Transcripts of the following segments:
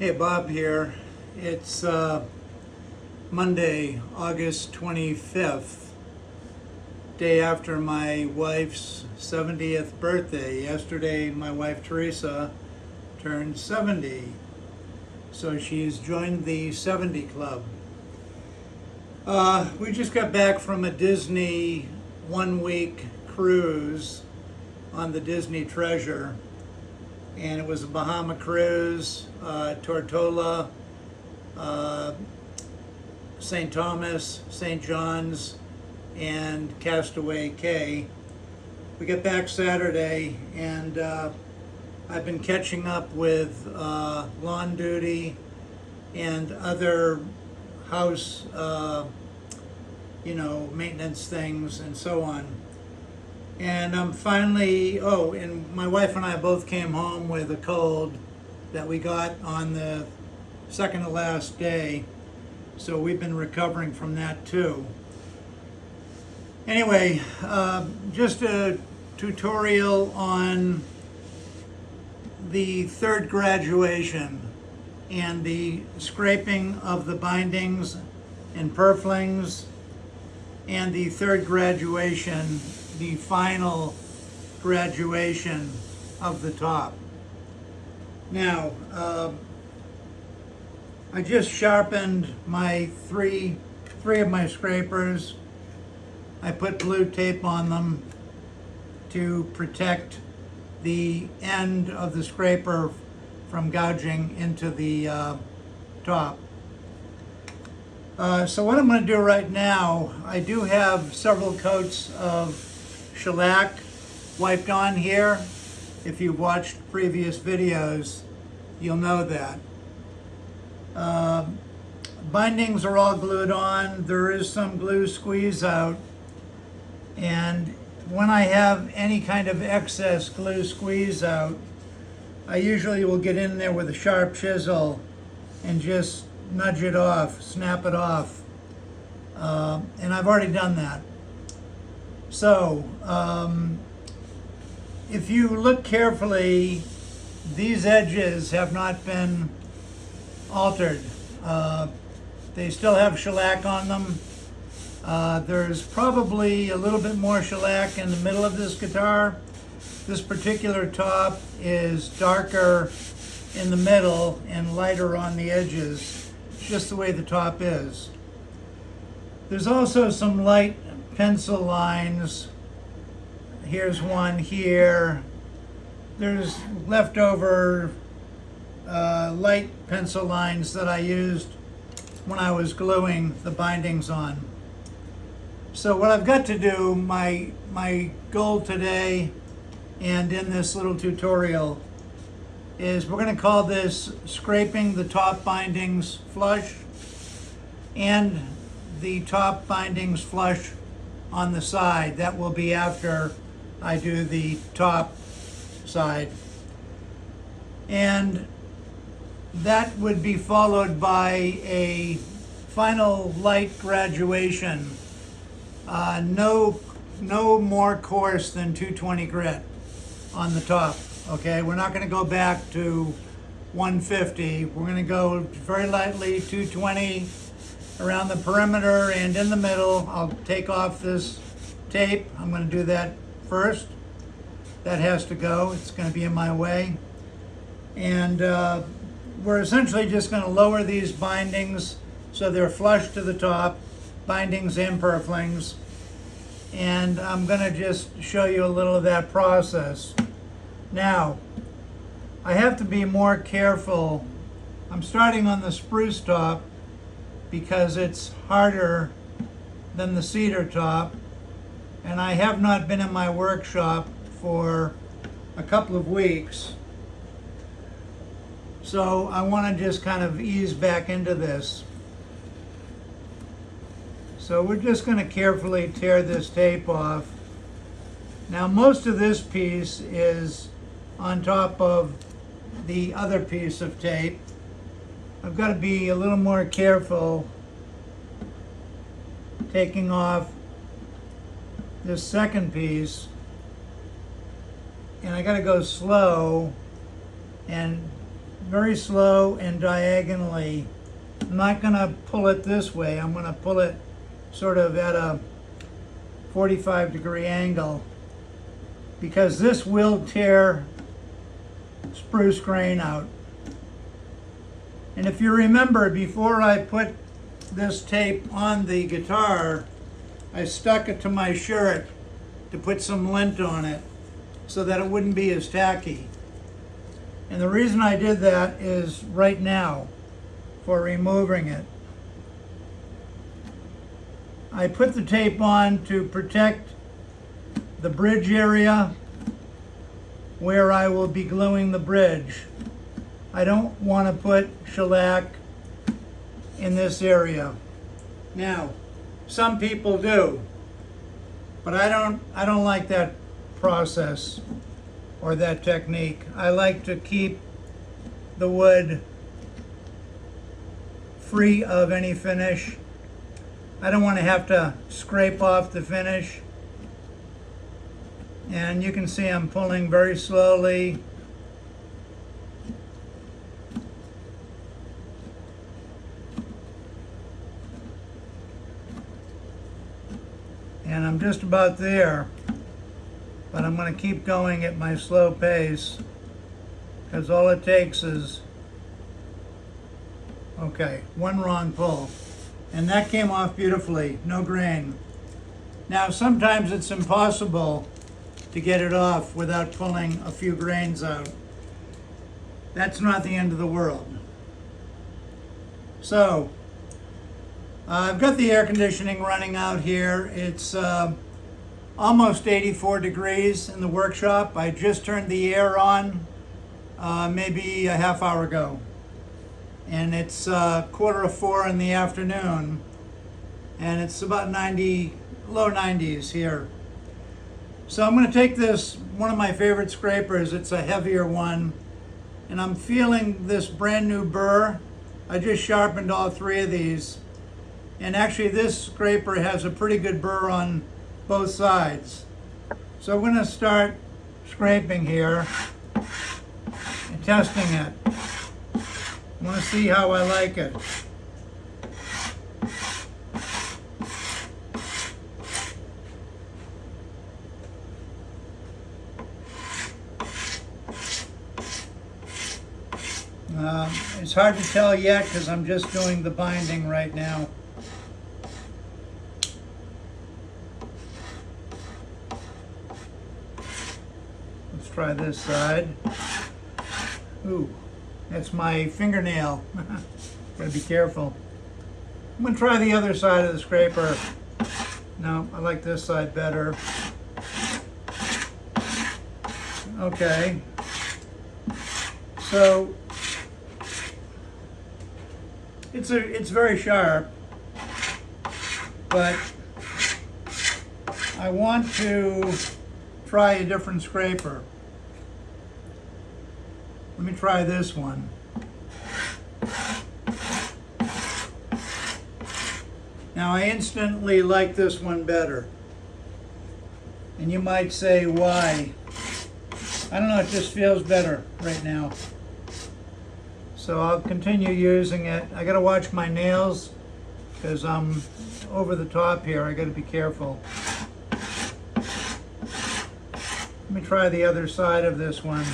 Hey, Bob here. It's Monday, August 25th, day after my wife's 70th birthday. Yesterday, my wife Teresa turned 70, so she's joined the 70 Club. We just got back from a Disney one-week cruise on the Disney Treasure. And it was a Bahama cruise, Tortola, St. Thomas, St. John's, and Castaway Cay. We get back Saturday, and I've been catching up with lawn duty and other house, maintenance things and so on. And I'm finally, and my wife and I both came home with a cold that we got on the second to last day. So we've been recovering from that too. Anyway, just a tutorial on the third graduation and the scraping of the bindings and purflings, and the third graduation, the final graduation of the top. Now, I just sharpened my three of my scrapers. I put blue tape on them to protect the end of the scraper from gouging into the top. So what I'm going to do right now, I do have several coats of shellac wiped on here. If you've watched previous videos, you'll know that. Bindings are all glued on. There is some glue squeeze out, and when I have any kind of excess glue squeeze out, I usually will get in there with a sharp chisel and just nudge it off, snap it off, and I've already done that. So, if you look carefully, these edges have not been altered. They still have shellac on them. There's probably a little bit more shellac in the middle of this guitar. This particular top is darker in the middle and lighter on the edges. It's just the way the top is. There's also some light pencil lines. Here's one here. There's leftover light pencil lines that I used when I was gluing the bindings on. So what I've got to do, my goal today and in this little tutorial, is we're going to call this scraping the top bindings flush and the top bindings flush on the side. That will be after I do the top side. And that would be followed by a final light graduation. No more coarse than 220 grit on the top. Okay, we're not going to go back to 150. We're going to go very lightly 220 around the perimeter and in the middle. I'll take off this tape. I'm going to do that first. That has to go. It's going to be in my way. And we're essentially just going to lower these bindings so they're flush to the top, bindings and purflings. And I'm going to just show you a little of that process. Now, I have to be more careful. I'm starting on the spruce top because it's harder than the cedar top, and I have not been in my workshop for a couple of weeks. So I want to just kind of ease back into this. So we're just going to carefully tear this tape off. Now most of this piece is on top of the other piece of tape. I've got to be a little more careful taking off this second piece, and I got to go slow and very slow and diagonally. I'm not going to pull it this way. I'm going to pull it sort of at a 45-degree angle, because this will tear spruce grain out. And if you remember, before I put this tape on the guitar, I stuck it to my shirt to put some lint on it so that it wouldn't be as tacky. And the reason I did that is right now for removing it. I put the tape on to protect the bridge area where I will be gluing the bridge. I don't want to put shellac in this area. Now, some people do, but I don't like that process or that technique. I like to keep the wood free of any finish. I don't want to have to scrape off the finish. And you can see I'm pulling very slowly. And I'm just about there, but I'm going to keep going at my slow pace, because all it takes is, okay, one wrong pull. And that came off beautifully, no grain. Now, sometimes it's impossible to get it off without pulling a few grains out. That's not the end of the world. So, I've got the air conditioning running out here. It's almost 84 degrees in the workshop. I just turned the air on maybe a half hour ago. And it's 3:45 in the afternoon. And it's about 90, low 90s here. So I'm going to take this, one of my favorite scrapers. It's a heavier one. And I'm feeling this brand new burr. I just sharpened all three of these. And actually this scraper has a pretty good burr on both sides. So I'm going to start scraping here and testing it. I want to see how I like it. It's hard to tell yet because I'm just doing the binding right now. Let's try this side. Ooh, that's my fingernail. Gotta be careful. I'm gonna try the other side of the scraper. No, I like this side better. Okay. So it's very sharp, but I want to try a different scraper. Let me try this one. Now I instantly like this one better. And you might say, why? I don't know, it just feels better right now. So I'll continue using it. I gotta watch my nails because I'm over the top here. I gotta be careful. Let me try the other side of this one.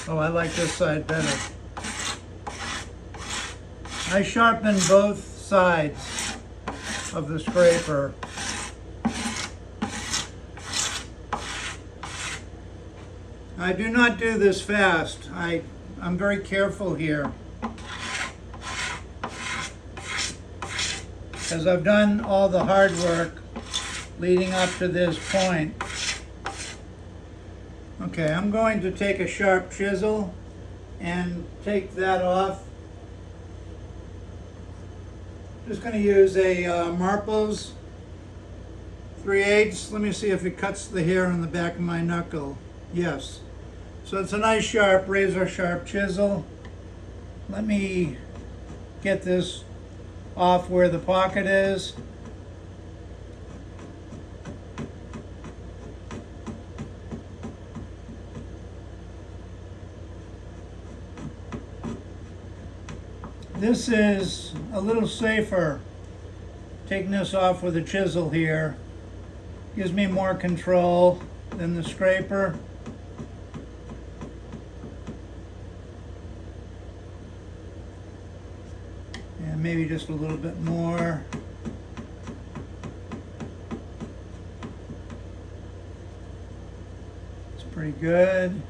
Oh, I like this side better. I sharpen both sides of the scraper. I do not do this fast. I'm very careful here, because I've done all the hard work leading up to this point. Okay, I'm going to take a sharp chisel and take that off. Just going to use a Marples 3/8. Let me see if it cuts the hair on the back of my knuckle. Yes. So it's a nice sharp, razor sharp chisel. Let me get this off where the pocket is. This is a little safer. Taking this off with a chisel here gives me more control than the scraper. And maybe just a little bit more. It's pretty good.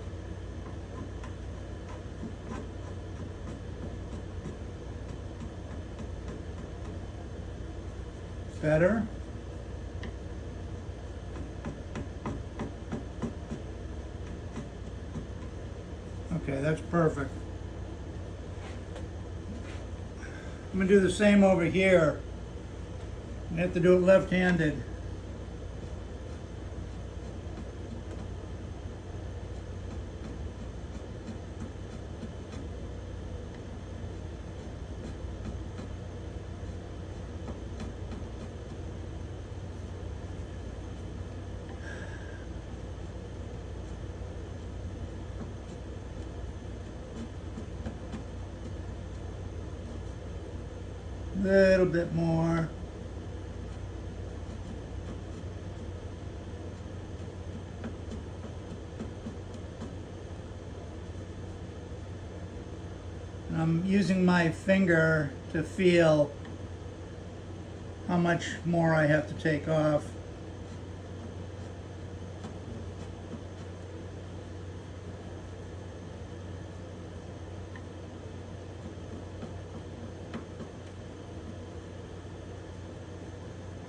Better. Okay, that's perfect. I'm going to do the same over here. I have to do it left-handed. Little bit more. And I'm using my finger to feel how much more I have to take off.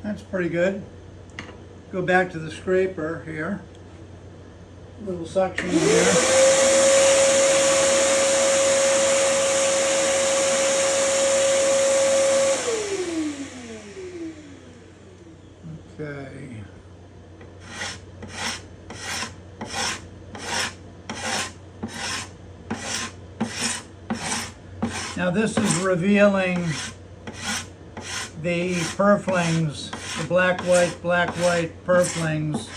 That's pretty good. Go back to the scraper here. A little suction here. Okay. Now this is revealing the Purflings, the black, white Purflings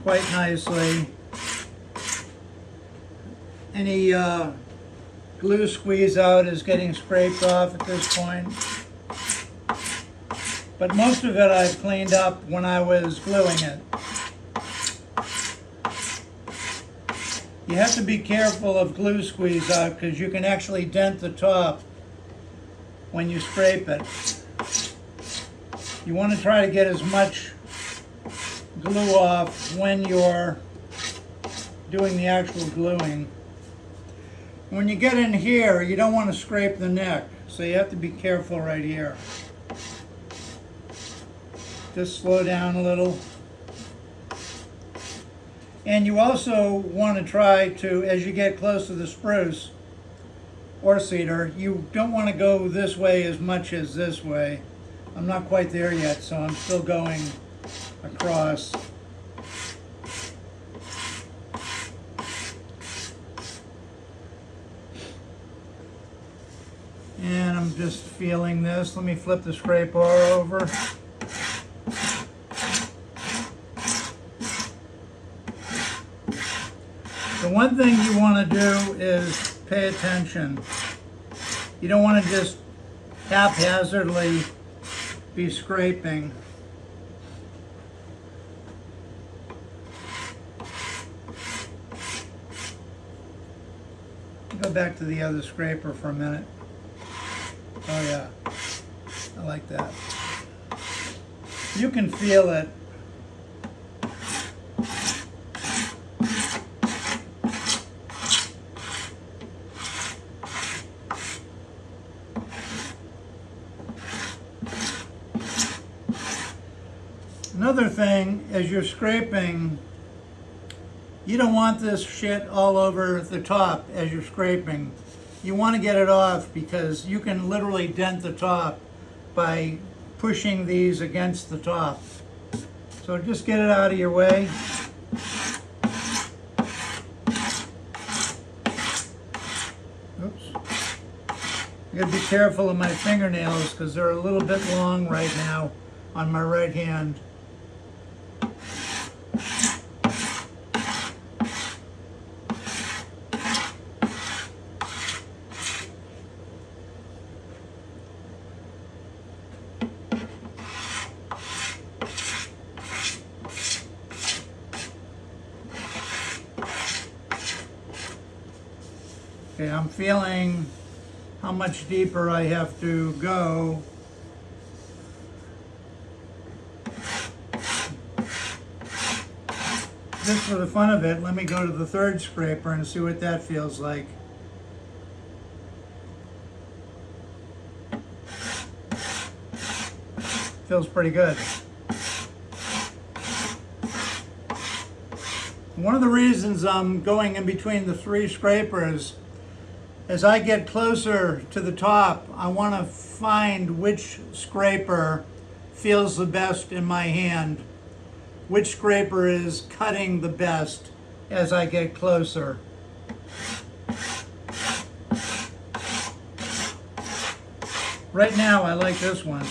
quite nicely. Any glue squeeze out is getting scraped off at this point. But most of it I've cleaned up when I was gluing it. You have to be careful of glue squeeze out because you can actually dent the top when you scrape it. You want to try to get as much glue off when you're doing the actual gluing. When you get in here, you don't want to scrape the neck, so you have to be careful right here. Just slow down a little. And you also want to try to, as you get close to the spruce or cedar, you don't want to go this way as much as this way. I'm not quite there yet, so I'm still going across. And I'm just feeling this. Let me flip the scrape bar over. The one thing you want to do is pay attention. You don't want to just haphazardly be scraping. Go back to the other scraper for a minute. Oh yeah, I like that. You can feel it. Another thing, as you're scraping, you don't want this shit all over the top as you're scraping. You want to get it off because you can literally dent the top by pushing these against the top. So just get it out of your way. Oops. I gotta be careful of my fingernails because they're a little bit long right now on my right hand. Okay, I'm feeling how much deeper I have to go. Just for the fun of it, let me go to the third scraper and see what that feels like. Feels pretty good. One of the reasons I'm going in between the three scrapers, as I get closer to the top, I want to find which scraper feels the best in my hand, which scraper is cutting the best as I get closer. Right now, I like this one.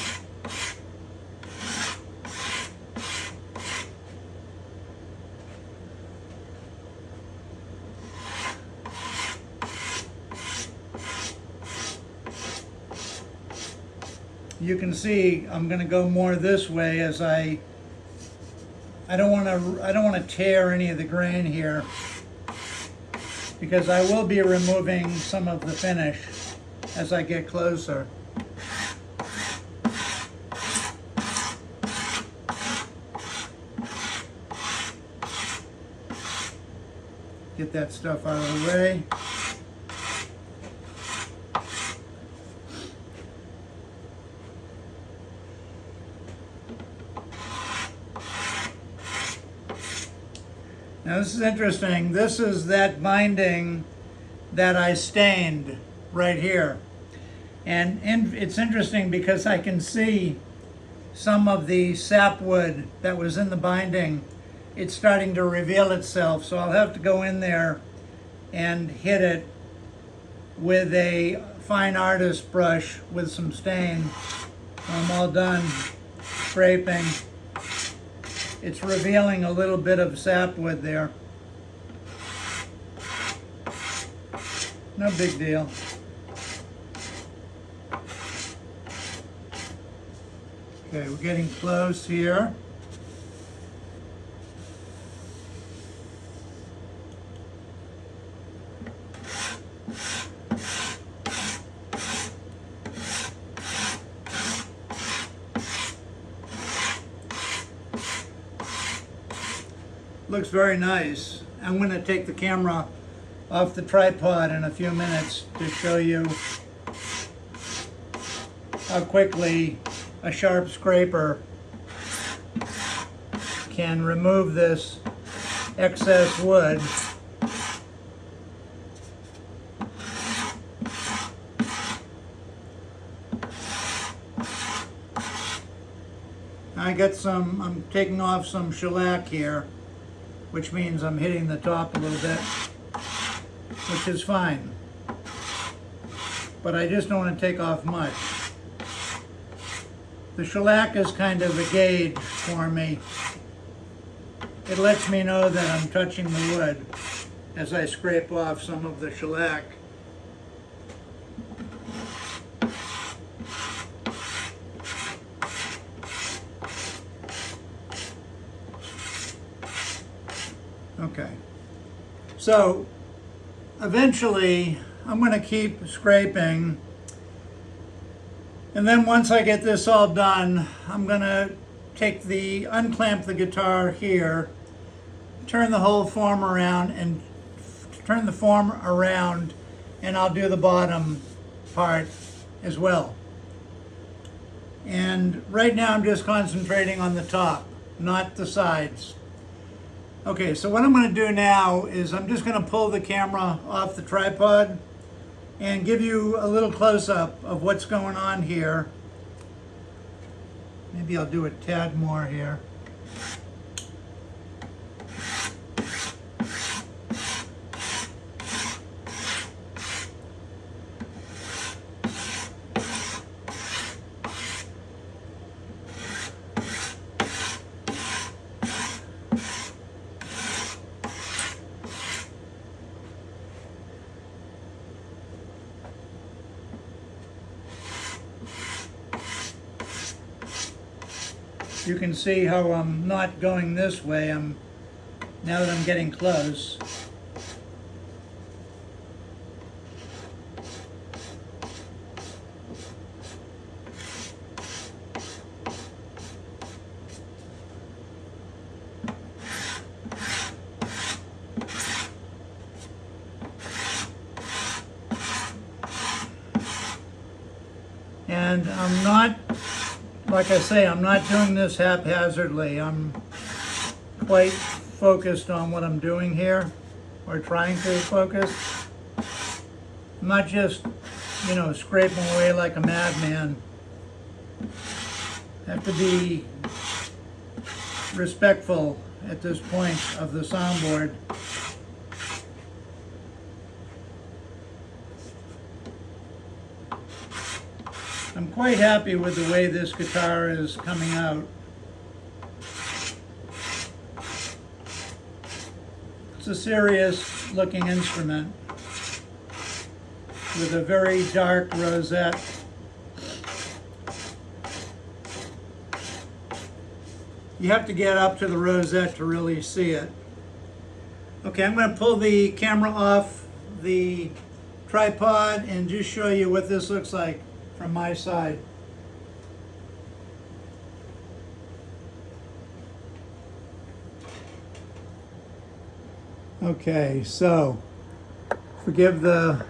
You can see I'm going to go more this way as I don't want to tear any of the grain here, because I will be removing some of the finish as I get closer. Get that stuff out of the way. Now this is interesting. This is that binding that I stained right here. And it's interesting because I can see some of the sapwood that was in the binding. It's starting to reveal itself, so I'll have to go in there and hit it with a fine artist brush with some stain. When I'm all done scraping, it's revealing a little bit of sapwood there. No big deal. Okay, we're getting close here. Looks very nice. I'm going to take the camera off the tripod in a few minutes to show you how quickly a sharp scraper can remove this excess wood. I'm taking off some shellac here, which means I'm hitting the top a little bit, which is fine. But I just don't want to take off much. The shellac is kind of a gauge for me. It lets me know that I'm touching the wood as I scrape off some of the shellac. Okay, so eventually I'm going to keep scraping, and then once I get this all done, I'm going to unclamp the guitar here, turn the whole form around, and I'll do the bottom part as well. And right now I'm just concentrating on the top, not the sides. Okay, so what I'm going to do now is I'm just going to pull the camera off the tripod and give you a little close-up of what's going on here. Maybe I'll do a tad more here. You can see how I'm not going this way. Now that I'm getting close. I'm not, like I say, I'm not doing this haphazardly. I'm quite focused on what I'm doing here, or trying to focus. I'm not just, scraping away like a madman. I have to be respectful at this point of the soundboard. I'm quite happy with the way this guitar is coming out. It's a serious looking instrument with a very dark rosette. You have to get up to the rosette to really see it. Okay, I'm going to pull the camera off the tripod and just show you what this looks like from my side. Okay, so forgive the